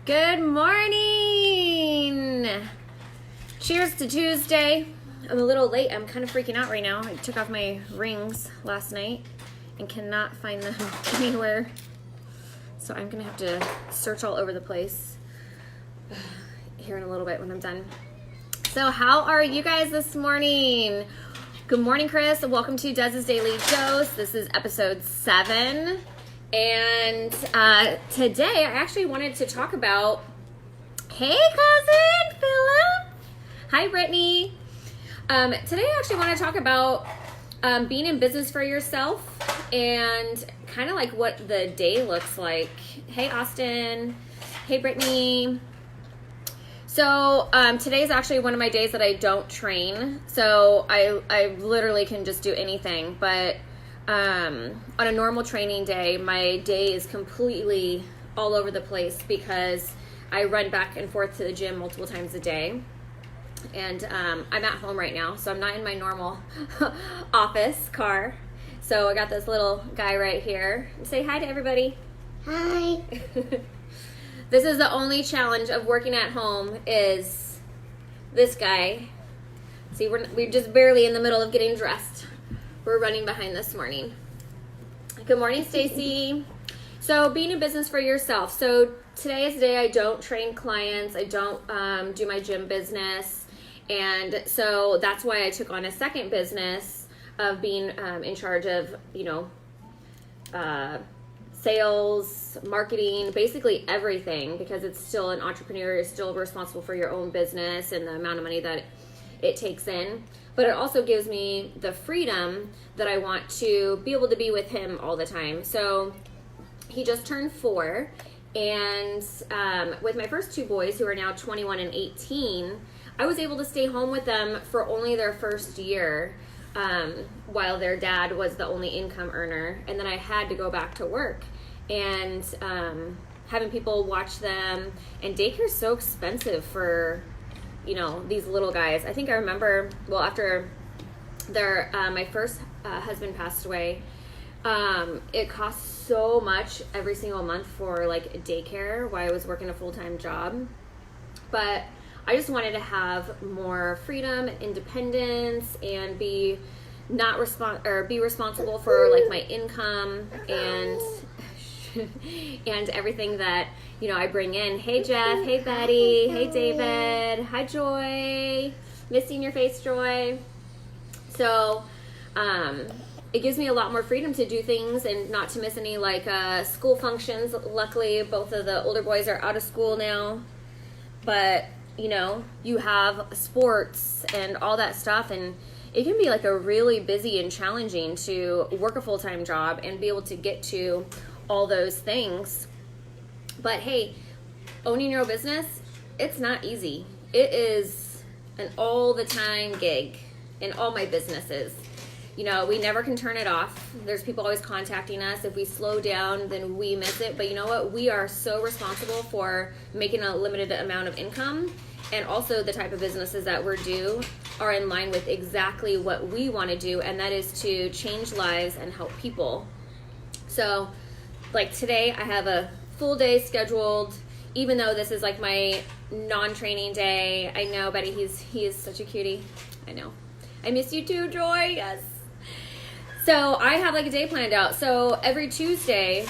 Good morning. Cheers to Tuesday. I'm a little late. I'm kind of freaking out right now. I took off my rings last night and cannot find them anywhere. So I'm going to have to search all over the place here in a little bit when I'm done. So how are you guys this morning? Good morning, Chris. Welcome to Des's Daily Dose. This is episode 7. And today I actually wanted to talk about, hey cousin Philip. Hi Brittany. Today I actually want to talk about being in business for yourself and kind of like what the day looks like. Hey Austin. Hey Brittany. So today is actually one of my days that I don't train. So I literally can just do anything. But on a normal training day, my day is completely all over the place because I run back and forth to the gym multiple times a day. And I'm at home right now, so I'm not in my normal office car. So I got this little guy right here. Say hi to everybody. Hi. This is the only challenge of working at home is this guy. See, we're just barely in the middle of getting dressed. We're running behind this morning. Good morning, Stacy. So being in business for yourself. So today is the day I don't train clients. I don't do my gym business. And so that's why I took on a second business of being in charge of, sales, marketing, basically everything, because it's still an entrepreneur. You're still responsible for your own business and the amount of money that it takes in. But it also gives me the freedom that I want to be able to be with him all the time. So he just turned 4. And with my first 2 boys, who are now 21 and 18, I was able to stay home with them for only their first year while their dad was the only income earner. And then I had to go back to work. And having people watch them. And daycare is so expensive for these little guys. I think I remember, after my first husband passed away, it cost so much every single month for like daycare while I was working a full-time job. But I just wanted to have more freedom, independence, and be responsible for like my income and and everything that I bring in. Hey Jeff, hey Betty, hey David, hi Joy, missing your face, Joy. So it gives me a lot more freedom to do things and not to miss any like school functions. Luckily both of the older boys are out of school now, but you have sports and all that stuff, and it can be like a really busy and challenging to work a full-time job and be able to get to all those things. But hey, owning your own business, it's not easy. It is an all the time gig in all my businesses. We never can turn it off. There's people always contacting us. If we slow down, then we miss it. But you know what? We are so responsible for making a limited amount of income. And also the type of businesses that we're due are in line with exactly what we want to do. And that is to change lives and help people. So like today, I have a full day scheduled, even though this is like my non-training day. I know, Betty, he is such a cutie. I know. I miss you too, Joy. Yes. So I have like a day planned out. So every Tuesday,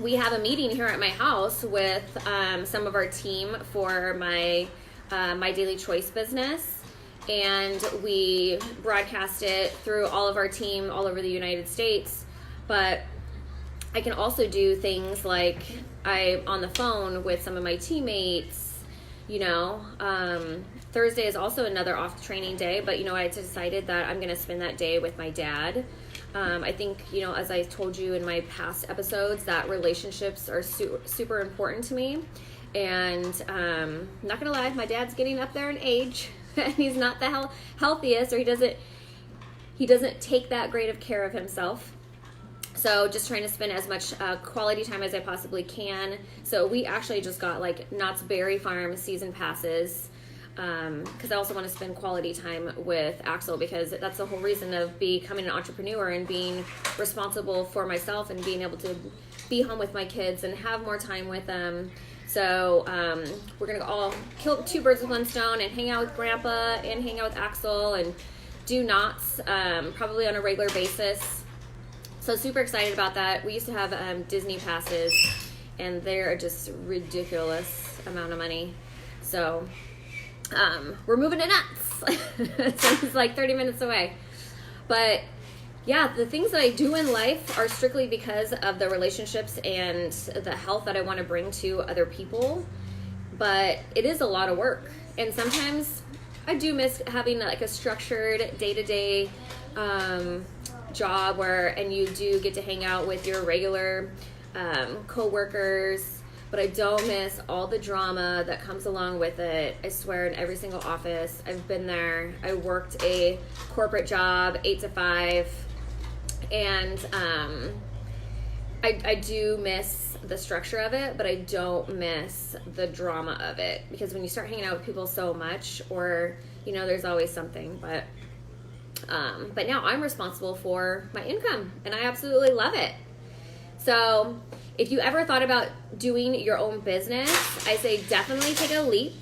we have a meeting here at my house with some of our team for my Daily Choice business. And we broadcast it through all of our team all over the United States. But I can also do things like I'm on the phone with some of my teammates. Thursday is also another off training day, but I decided that I'm going to spend that day with my dad. I think, as I told you in my past episodes, that relationships are super important to me. And I'm not going to lie, my dad's getting up there in age and he's not the healthiest, or he doesn't take that great of care of himself. So just trying to spend as much quality time as I possibly can. So we actually just got like Knott's Berry Farm season passes because I also want to spend quality time with Axel, because that's the whole reason of becoming an entrepreneur and being responsible for myself and being able to be home with my kids and have more time with them. So we're going to all kill 2 birds with 1 stone and hang out with Grandpa and hang out with Axel and do knots probably on a regular basis. So super excited about that. We used to have Disney passes, and they're just ridiculous amount of money. So we're moving to nuts. So it's like 30 minutes away. But yeah, the things that I do in life are strictly because of the relationships and the health that I want to bring to other people. But it is a lot of work. And sometimes I do miss having like a structured day-to-day job and you do get to hang out with your regular co-workers. But I don't miss all the drama that comes along with it. I swear, in every single office, I've been there. I worked a corporate job, 8 to 5. And I do miss the structure of it, but I don't miss the drama of it. Because when you start hanging out with people so much, or, there's always something. But now I'm responsible for my income, and I absolutely love it. So if you ever thought about doing your own business, I say definitely take a leap,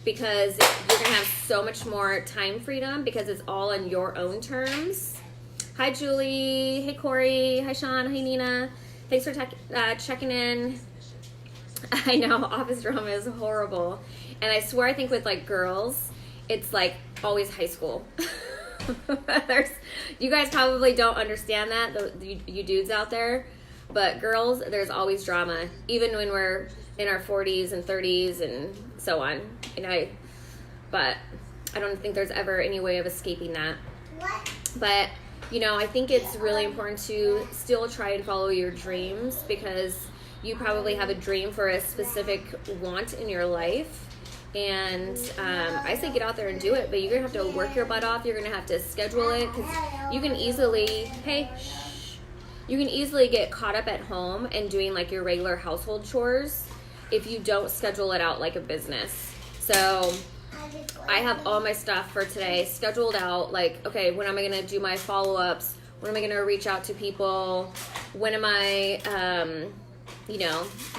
because you're going to have so much more time freedom because it's all on your own terms. Hi, Julie. Hey, Corey. Hi, Sean. Hi, Nina. Thanks for checking in. I know, office drama is horrible. And I swear, I think with like girls, it's like always high school. You guys probably don't understand that, you dudes out there. But girls, there's always drama, even when we're in our 40s and 30s and so on. But I don't think there's ever any way of escaping that. But, I think it's really important to still try and follow your dreams, because you probably have a dream for a specific want in your life. And I say get out there and do it, but you're going to have to work your butt off. You're going to have to schedule it, because you can easily, you can easily get caught up at home and doing like your regular household chores if you don't schedule it out like a business. So I have all my stuff for today scheduled out, like, okay, when am I going to do my follow-ups? When am I going to reach out to people? When am I,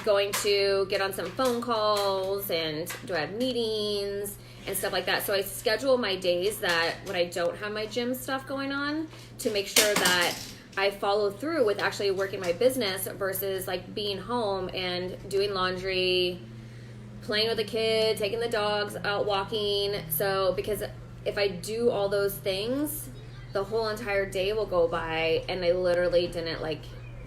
going to get on some phone calls, and do I have meetings and stuff like that? So I schedule my days that when I don't have my gym stuff going on, to make sure that I follow through with actually working my business versus like being home and doing laundry, playing with the kid, taking the dogs out walking. So because if I do all those things, the whole entire day will go by and I literally didn't like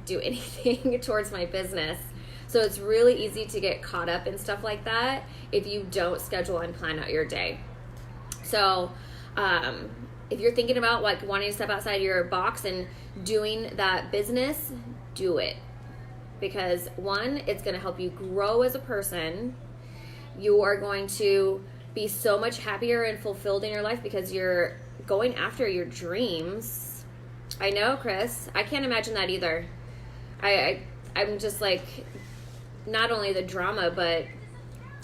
do anything towards my business. So it's really easy to get caught up in stuff like that if you don't schedule and plan out your day. So if you're thinking about like wanting to step outside your box and doing that business, do it. Because 1, it's going to help you grow as a person. You are going to be so much happier and fulfilled in your life because you're going after your dreams. I know, Chris. I can't imagine that either. I'm just like, not only the drama, but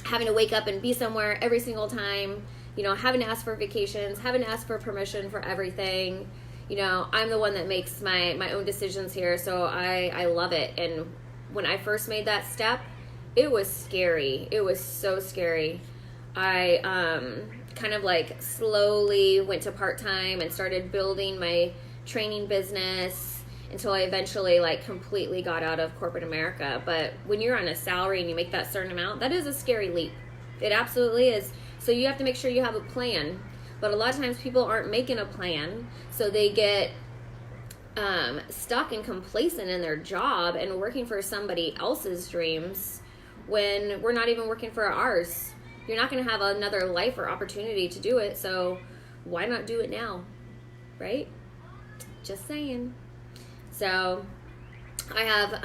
having to wake up and be somewhere every single time, having to ask for vacations, having to ask for permission for everything. I'm the one that makes my own decisions here, so I love it. And when I first made that step, it was scary. It was so scary. I kind of like slowly went to part-time and started building my training business until I eventually like completely got out of corporate America. But when you're on a salary and you make that certain amount, that is a scary leap. It absolutely is. So you have to make sure you have a plan. But a lot of times people aren't making a plan, so they get stuck and complacent in their job and working for somebody else's dreams when we're not even working for ours. You're not going to have another life or opportunity to do it, so why not do it now, right? Just saying. So I have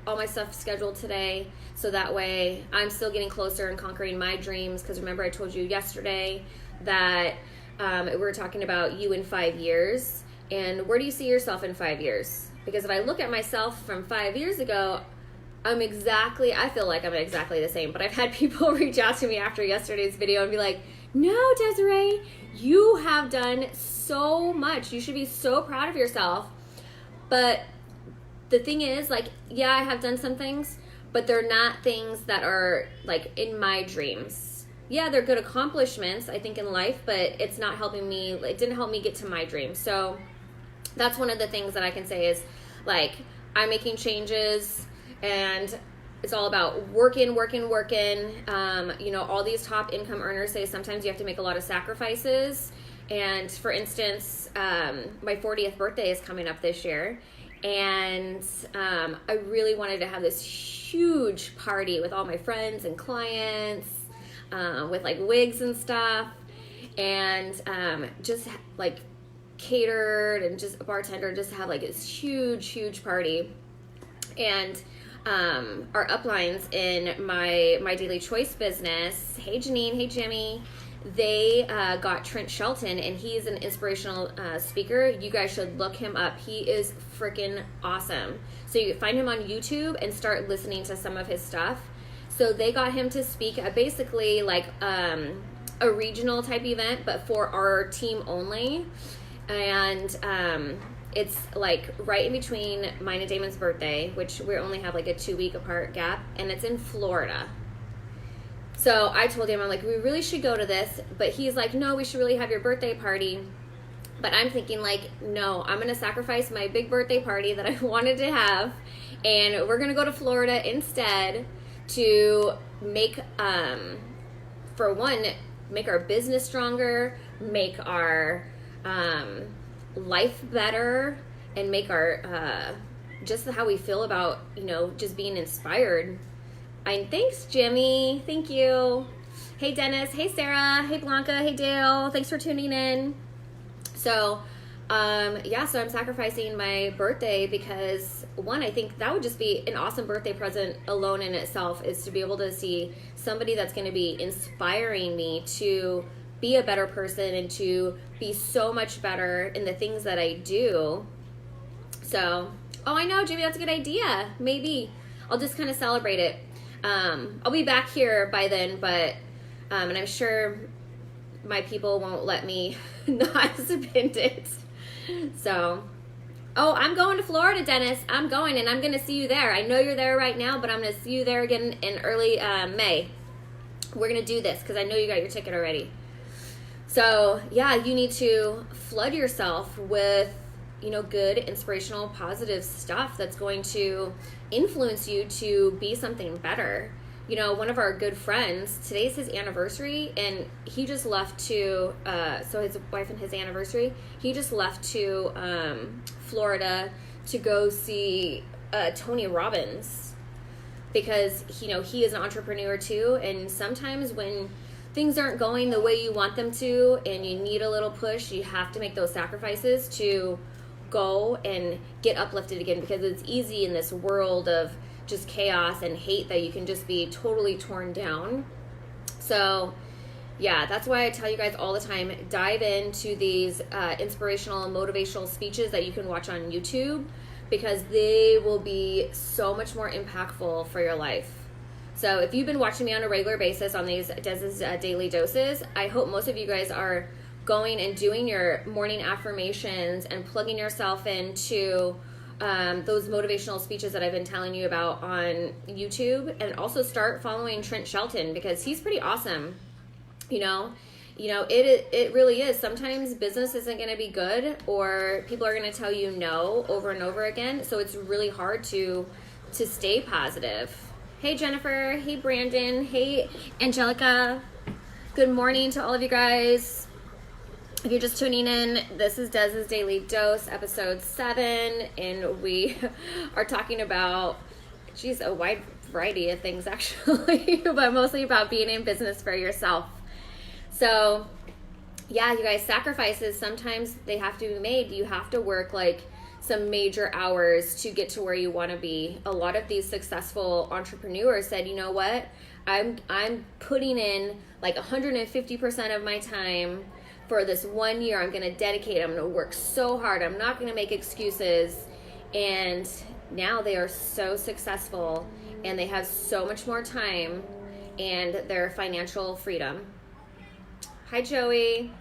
all my stuff scheduled today, so that way I'm still getting closer and conquering my dreams, because remember I told you yesterday that we were talking about you in 5 years, and where do you see yourself in 5 years? Because if I look at myself from 5 years ago, I feel like I'm exactly the same. But I've had people reach out to me after yesterday's video and be like, no, Desiree, you have done so much. You should be so proud of yourself. But the thing is, like, yeah, I have done some things, but they're not things that are like in my dreams. Yeah, they're good accomplishments, I think, in life, but it's not helping me. It didn't help me get to my dreams. So that's one of the things that I can say is, like, I'm making changes, and it's all about working. All these top income earners say sometimes you have to make a lot of sacrifices. And for instance, my 40th birthday is coming up this year. And I really wanted to have this huge party with all my friends and clients, with like wigs and stuff, and just like catered, and just a bartender, just have like this huge party. And our uplines in my daily choice business, hey Janine, hey Jimmy, they got Trent Shelton, and he's an inspirational speaker. You guys should look him up. He is freaking awesome. So you find him on YouTube and start listening to some of his stuff. So they got him to speak at basically like a regional type event, but for our team only. And it's like right in between mine and Damon's birthday, which we only have like a 2-week apart gap, and it's in Florida. So I told him, I'm like, we really should go to this, but he's like, no, we should really have your birthday party. But I'm thinking like, no, I'm going to sacrifice my big birthday party that I wanted to have, and we're going to go to Florida instead to make, for one, make our business stronger, make our life better, and make our just how we feel about, just being inspired. And thanks, Jimmy. Thank you. Hey, Dennis. Hey, Sarah. Hey, Blanca. Hey, Dale. Thanks for tuning in. So, so I'm sacrificing my birthday because, one, I think that would just be an awesome birthday present alone in itself, is to be able to see somebody that's going to be inspiring me to be a better person and to be so much better in the things that I do. So, I know, Jimmy, that's a good idea. Maybe I'll just kind of celebrate it. I'll be back here by then, but, and I'm sure my people won't let me not spend it. So, I'm going to Florida, Dennis. I'm going, and I'm going to see you there. I know you're there right now, but I'm going to see you there again in early May. We're going to do this because I know you got your ticket already. So, yeah, you need to flood yourself with, good, inspirational, positive stuff that's going to influence you to be something better. One of our good friends, today's his anniversary, and he just left to, so his wife and his anniversary, he just left to Florida to go see Tony Robbins, because, he is an entrepreneur too, and sometimes when things aren't going the way you want them to and you need a little push, you have to make those sacrifices to go and get uplifted again, because it's easy in this world of just chaos and hate that you can just be totally torn down. So yeah, that's why I tell you guys all the time, dive into these inspirational and motivational speeches that you can watch on YouTube, because they will be so much more impactful for your life. So if you've been watching me on a regular basis on these Des's daily doses, I hope most of you guys are going and doing your morning affirmations and plugging yourself into those motivational speeches that I've been telling you about on YouTube, and also start following Trent Shelton, because he's pretty awesome. It really is. Sometimes business isn't going to be good, or people are going to tell you no over and over again. So it's really hard to stay positive. Hey, Jennifer. Hey, Brandon. Hey, Angelica. Good morning to all of you guys. If you're just tuning in, this is Des's Daily Dose, episode 7, and we are talking about, a wide variety of things actually, but mostly about being in business for yourself. So, yeah, you guys, sacrifices, sometimes they have to be made. You have to work like some major hours to get to where you want to be. A lot of these successful entrepreneurs said, you know what, I'm putting in like 150% of my time for this 1 year. I'm going to dedicate. I'm going to work so hard. I'm not going to make excuses. And now they are so successful, and they have so much more time and their financial freedom. Hi, Joey.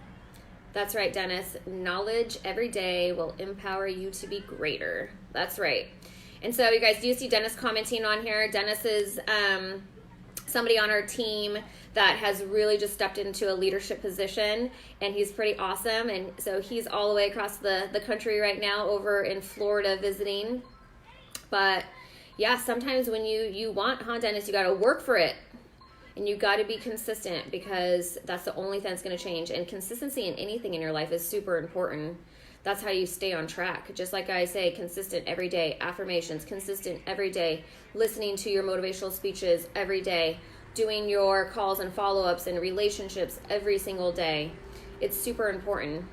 That's right, Dennis. Knowledge every day will empower you to be greater. That's right. And so you guys do see Dennis commenting on here. Dennis is somebody on our team that has really just stepped into a leadership position, and he's pretty awesome. And so he's all the way across the country right now over in Florida visiting. But yeah, sometimes when you want, Dennis, you got to work for it. And you got to be consistent, because that's the only thing that's going to change. And consistency in anything in your life is super important. That's how you stay on track. Just like I say, consistent every day, affirmations, consistent every day, listening to your motivational speeches every day, doing your calls and follow-ups and relationships every single day. It's super important.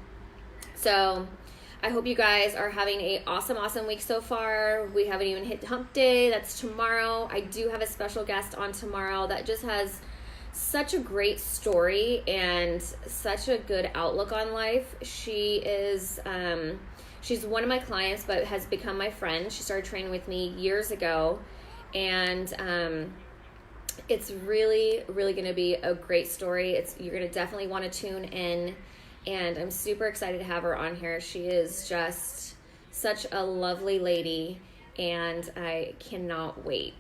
So I hope you guys are having an awesome week so far. We haven't even hit hump day. That's tomorrow. I do have a special guest on tomorrow that just has such a great story and such a good outlook on life. She is, she's one of my clients, but has become my friend. She started training with me years ago, and it's really going to be a great story. You're going to definitely want to tune in, and I'm super excited to have her on here. She is just such a lovely lady, and I cannot wait.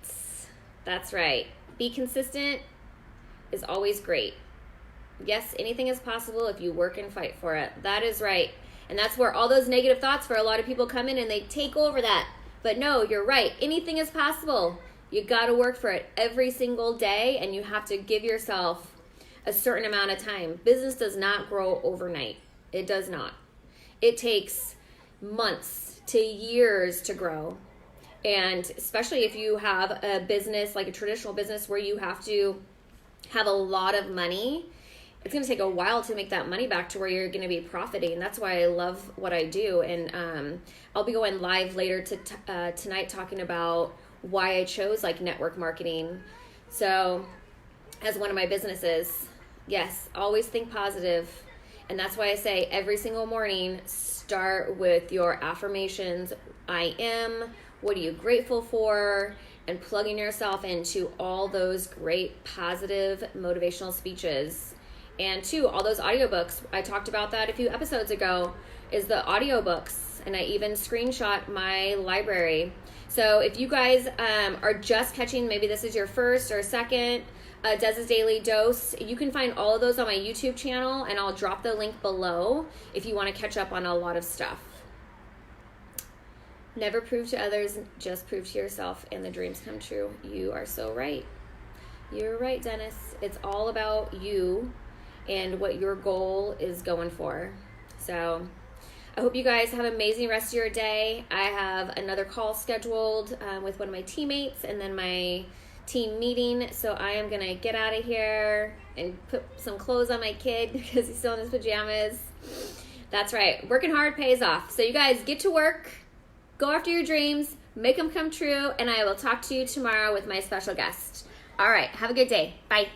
That's right. Be consistent is always great. Yes, anything is possible if you work and fight for it. That is right. And that's where all those negative thoughts for a lot of people come in and they take over that. But no, you're right. Anything is possible. You got to work for it every single day, and you have to give yourself a certain amount of time. Business does not grow overnight. It does not. It takes months to years to grow. And especially if you have a business, like a traditional business where you have to have a lot of money, it's going to take a while to make that money back to where you're going to be profiting. That's why I love what I do. And I'll be going live later tonight talking about why I chose like network marketing. So as one of my businesses, yes, always think positive. And that's why I say every single morning, start with your affirmations. I am. What are you grateful for? And plugging yourself into all those great positive motivational speeches. And two, all those audiobooks. I talked about that a few episodes ago, is the audiobooks. And I even screenshot my library. So if you guys are just catching, maybe this is your first or second Dez's Daily Dose, you can find all of those on my YouTube channel, and I'll drop the link below if you want to catch up on a lot of stuff. Never prove to others, just prove to yourself, and the dreams come true. You are so right. You're right, Dennis. It's all about you and what your goal is going for. So I hope you guys have an amazing rest of your day. I have another call scheduled with one of my teammates, and then my team meeting. So I am going to get out of here and put some clothes on my kid because he's still in his pajamas. That's right. Working hard pays off. So you guys get to work. Go after your dreams, make them come true, and I will talk to you tomorrow with my special guest. All right, have a good day. Bye.